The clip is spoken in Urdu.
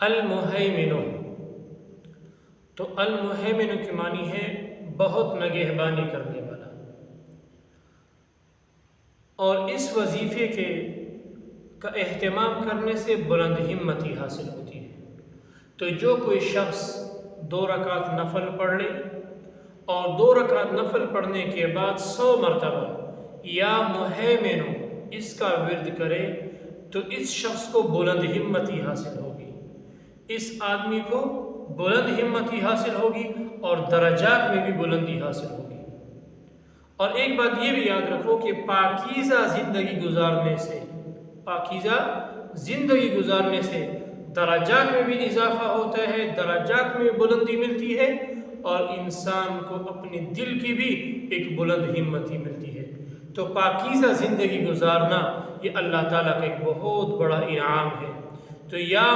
المہیمن، تو المہیمن کی معنی ہے بہت نگہبانی کرنے والا، اور اس وظیفے کا اہتمام کرنے سے بلند ہمتی حاصل ہوتی ہے۔ تو جو کوئی شخص 2 رکعت نفل پڑھ لے اور 2 رکعت نفل پڑھنے کے بعد 100 مرتبہ یا مہیمن اس کا ورد کرے تو اس شخص کو بلند ہمتی حاصل ہوگی، اس آدمی کو بلند ہمتی حاصل ہوگی اور درجات میں بھی بلندی حاصل ہوگی۔ اور ایک بات یہ بھی یاد رکھو کہ پاکیزہ زندگی گزارنے سے درجات میں بھی اضافہ ہوتا ہے، درجات میں بلندی ملتی ہے، اور انسان کو اپنے دل کی بھی ایک بلند ہمتی ملتی ہے۔ تو پاکیزہ زندگی گزارنا یہ اللہ تعالیٰ کا ایک بہت بڑا انعام ہے۔ تو یا